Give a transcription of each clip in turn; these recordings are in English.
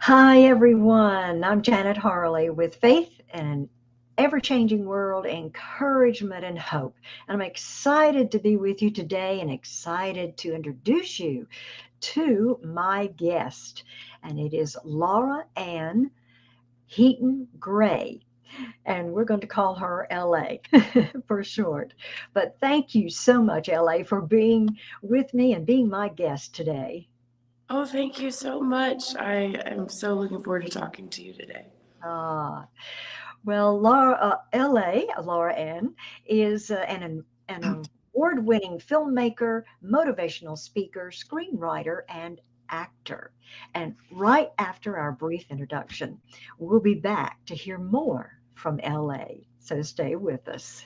Hi, everyone. I'm Janet Harley with Faith in an Ever Changing World, Encouragement and Hope. And I'm excited to be with you today and excited to introduce you to my guest. And it is Laura Ann Heaton Gray. And we're going to call her LA for short. But thank you so much, LA, for being with me and being my guest today. Oh, thank you so much. I am so looking forward to talking to you today. Ah, Well, Laura Ann, is an award-winning filmmaker, motivational speaker, screenwriter, and actor. And right after our brief introduction, we'll be back to hear more from LA. So stay with us.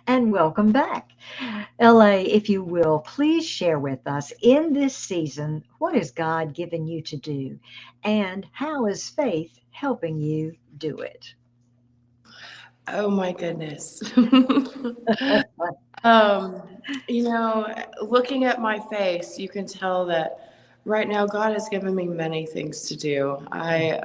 And welcome back. LA, if you will, please share with us in this season what has God given you to do and how is faith helping you do it? Oh my goodness. um, Looking at my face, you can tell that right now God has given me many things to do. I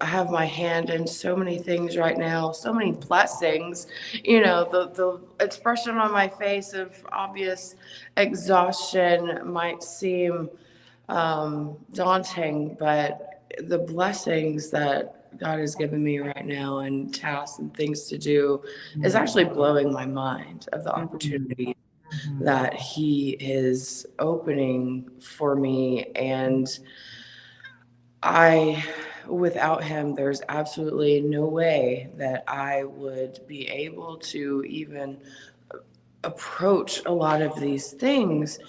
have my hand in so many things right now, so many blessings. The expression on my face of obvious exhaustion might seem daunting, but the blessings that God has given me right now and tasks and things to do is actually blowing my mind of the Mhm, opportunity mhm. that He is opening for me. And I, without Him, there's absolutely no way that I would be able to even approach a lot of these things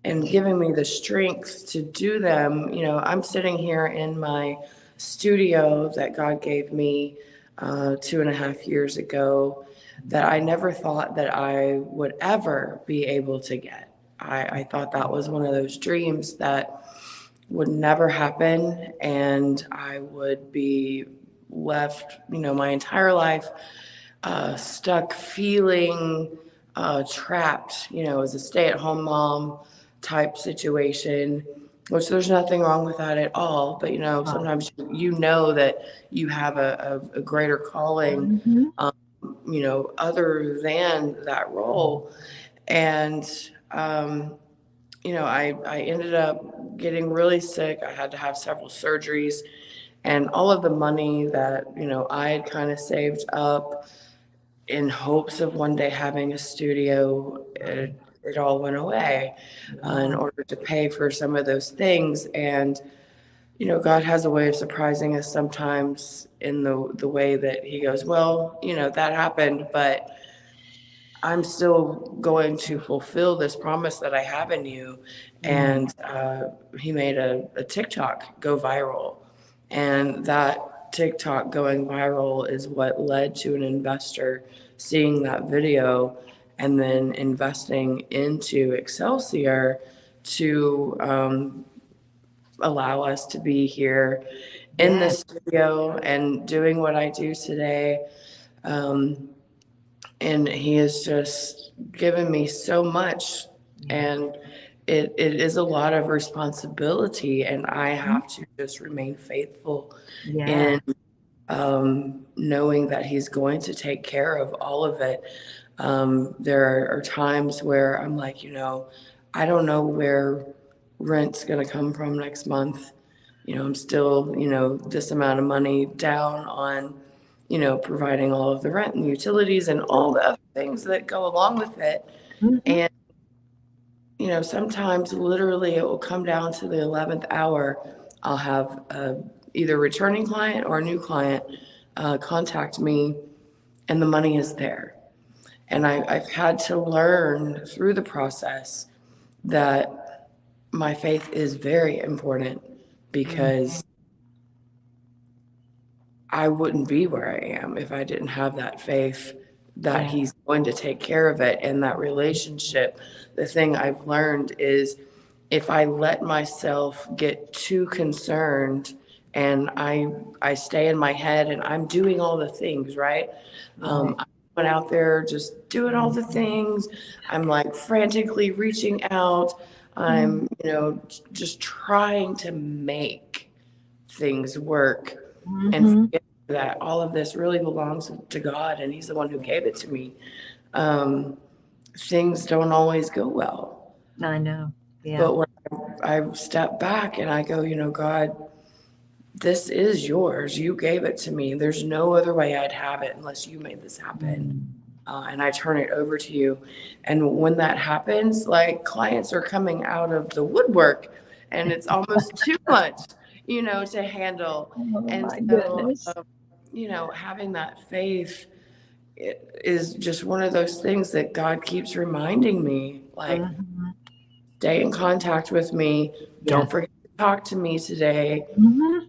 and giving me the strength to do them. I'm sitting here in my studio that God gave me 2.5 years ago that I never thought that I would ever be able to get. I thought that was one of those dreams that would never happen, and I would be left, my entire life stuck feeling trapped, as a stay at home mom type situation, which there's nothing wrong with that at all. But, Right. sometimes you know that you have a greater calling, Mhm. um, other than that role. And, um, I ended up getting really sick. I had to have several surgeries, and all of the money that, I had kind of saved up in hopes of one day having a studio, it all went away in Wow. order to pay for some of those things. And, God has a way of surprising us sometimes in the way that He goes, well, that happened, but I'm still going to fulfill this promise that I have in you. Mm. And He made a TikTok go viral. And that TikTok going viral is what led to an investor seeing that video and then investing into Excelsior to allow us to be here in the Yes. studio and doing what I do today. Um, and He has just given me so much, Yeah. and it is a lot of responsibility, and I Mhm. have to just remain faithful Yeah. in knowing that He's going to take care of all of it. There are times where I'm like, I don't know where rent's going to come from next month. I'm still, this amount of money down on, providing all of the rent and the utilities and all the other things that go along with it. Mhm. And, sometimes literally it will come down to the 11th hour. I'll have either a returning client or a new client contact me, and the money is there. And I've had to learn through the process that my faith is very important, Mm. because I wouldn't be where I am if I didn't have that faith that Yeah. he's going to take care of it. And that relationship, the thing I've learned is if I let myself get too concerned and I stay in my head and I'm doing all the things, right? Right. I went out there just doing all the things. I'm like frantically reaching out. I'm, just trying to make things work and Mm-hmm. forget that all of this really belongs to God and He's the one who gave it to me. Um, Things don't always go well. I know. Yeah. But when I step back and I go, God, this is yours. You gave it to me. There's no other way I'd have it unless you made this happen. Mm. And I turn it over to you. And when that happens, like clients are coming out of the woodwork and it's almost too much, to handle. Oh And my so, goodness. having that faith it is just one of those things that God keeps reminding me, like, Mm-hmm. stay in contact with me. Yeah. Don't forget to talk to me today. Mm-hmm.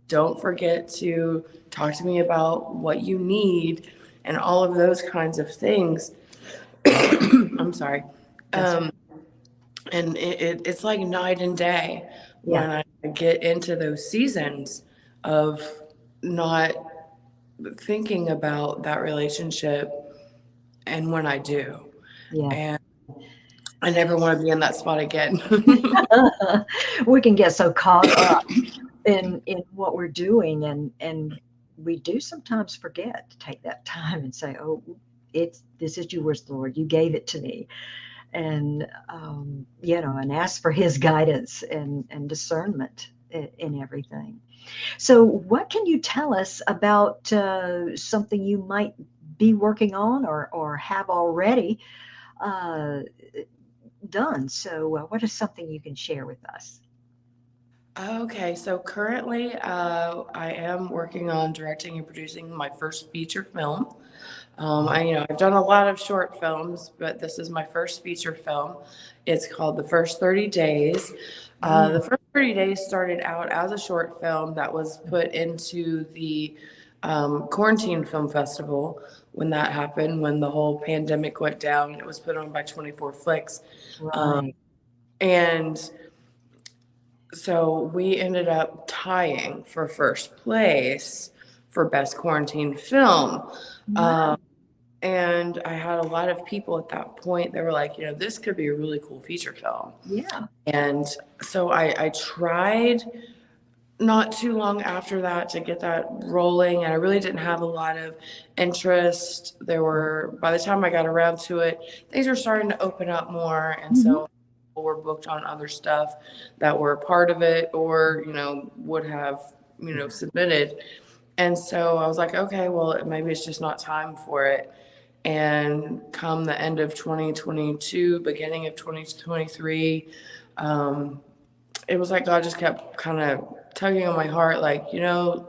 Don't forget to talk to me about what you need and all of those kinds of things. I'm sorry. That's Um, and it's like night and day yeah. when I get into those seasons of not thinking about that relationship and when I do. Yeah. And I never want to be in that spot again. We can get so caught up in what we're doing, and we do sometimes forget to take that time and say, oh, it's this is yours, Lord, you gave it to me. And and ask for his guidance and discernment in everything. So what can you tell us about something you might be working on or have already uh, done? So what is something you can share with us? Okay, so currently I am working on directing and producing my first feature film. I've done a lot of short films, but this is my first feature film. It's called The First 30 Days. The Mm, first 30 days started out as a short film that was put into the Quarantine Film Festival when that happened, when the whole pandemic went down. It was put on by 24 Flicks. Um, right. and so we ended up tying for first place for Best Quarantine Film. Wow. Um, and I had a lot of people at that point that were like, this could be a really cool feature film. Yeah. And so I tried not too long after that to get that rolling. And I really didn't have a lot of interest. By the time I got around to it, things were starting to open up more. And Hmm. so people were booked on other stuff that were a part of it or, would have, submitted. And so I was like, okay, well, maybe it's just not time for it. And come the end of 2022, beginning of 2023, it was like God just kept kind of tugging on my heart, like, Yeah.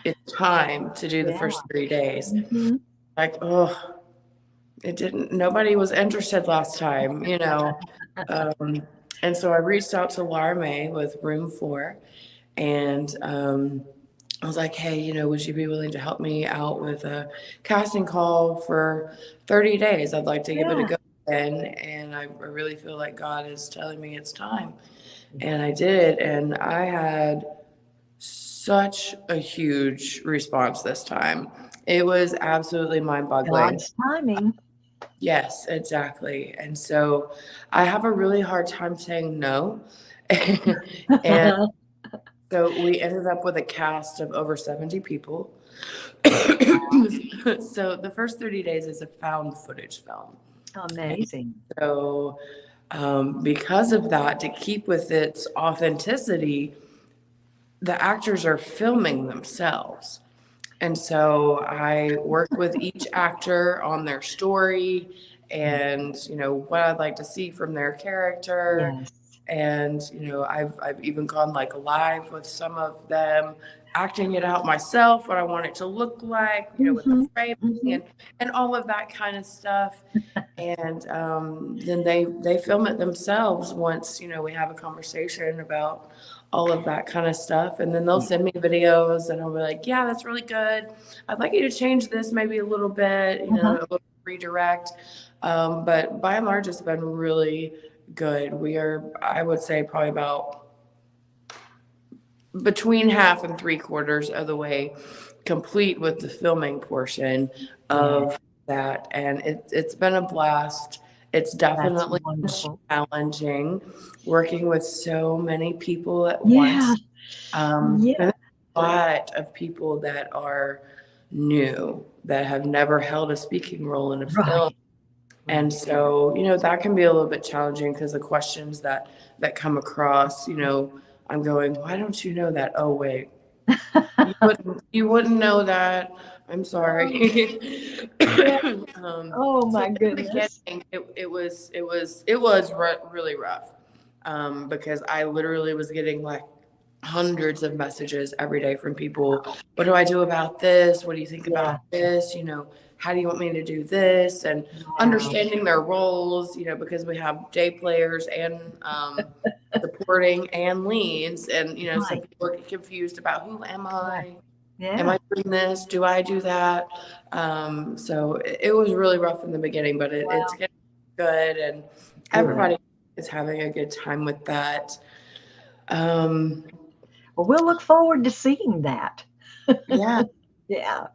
it's time to do the Yeah. first 3 days. Hmm. Like, oh, nobody was interested last time. Um, and so I reached out to Lara May with Room 4, and I was like, hey, would you be willing to help me out with a casting call for 30 days? I'd like to give it a Yeah. go again. And I really feel like God is telling me it's time. And I did. And I had such a huge response this time. It was absolutely mind boggling. God's timing. Yes, exactly. And so I have a really hard time saying no. And so we ended up with a cast of over 70 people. So the first 30 days is a found footage film. And Amazing. so because of that, to keep with its authenticity, the actors are filming themselves. And so I work with each actor on their story and, what I'd like to see from their character. Yes. And, I've even gone like live with some of them, acting it out myself, what I want it to look like, with the Hmm. framing Hmm. and all of that kind of stuff. And then they film it themselves once, we have a conversation about all of that kind of stuff. And then they'll send me videos and I'll be like, yeah, that's really good. I'd like you to change this maybe a little bit, you know, a little redirect. But by and large, it's been really good. We are, I would say, probably about between half and three quarters of the way complete with the filming portion of that. And it's been a blast. It's That's definitely wonderful. challenging working with so many people at Yeah. once. And Yeah. there's a lot of people that are new, that have never held a speaking role in a film. Right. And Right. so, you know, that can be a little bit challenging because the questions that come across, you know, I'm going, why don't you know that? Oh, wait, you wouldn't know that. I'm sorry. Yeah. Oh So my in the goodness. beginning, really rough, because I literally was getting like hundreds of messages every day from people. What do I do about this? What do you think Yeah. about this? You know, how do you want me to do this? And Wow. understanding their roles, you know, because we have day players and supporting and leads. And, you know, some Right. people get confused about who am Right. I? Am Yeah. I doing this? Do I do that? So it was really rough in the beginning, but it's Wow. getting good. And Good. everybody is having a good time with that. Um, Well, we'll look forward to seeing that. yeah. Yeah.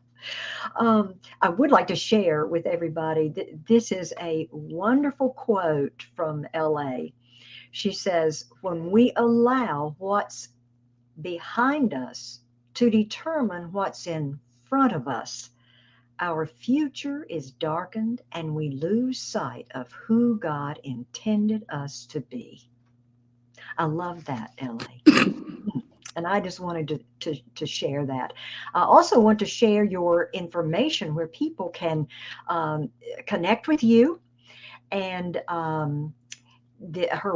I would like to share with everybody that this is a wonderful quote from LA. She says, when we allow what's behind us to determine what's in front of us, our future is darkened and we lose sight of who God intended us to be. I love that, LA. And I just wanted to share that. I also want to share your information where people can um, connect with you and her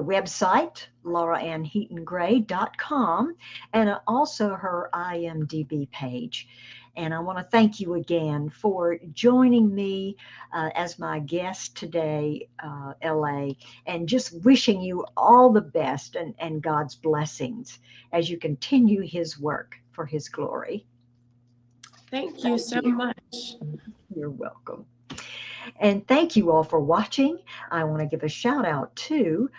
website, lauraannheatongray.com, and also her IMDb page. And I want to thank you again for joining me as my guest today, LA, and just wishing you all the best and God's blessings as you continue His work for His glory. Thank you Thank so you. much. You're welcome. And thank you all for watching. I want to give a shout out to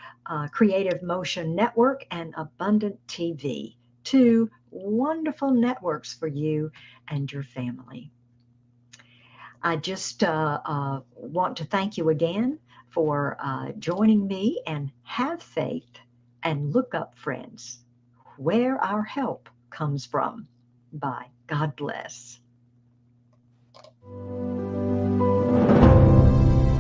Creative Motion Network and Abundant TV, two wonderful networks for you and your family. I just want to thank you again for joining me, and have faith and look up, friends, where our help comes from. Bye. God bless.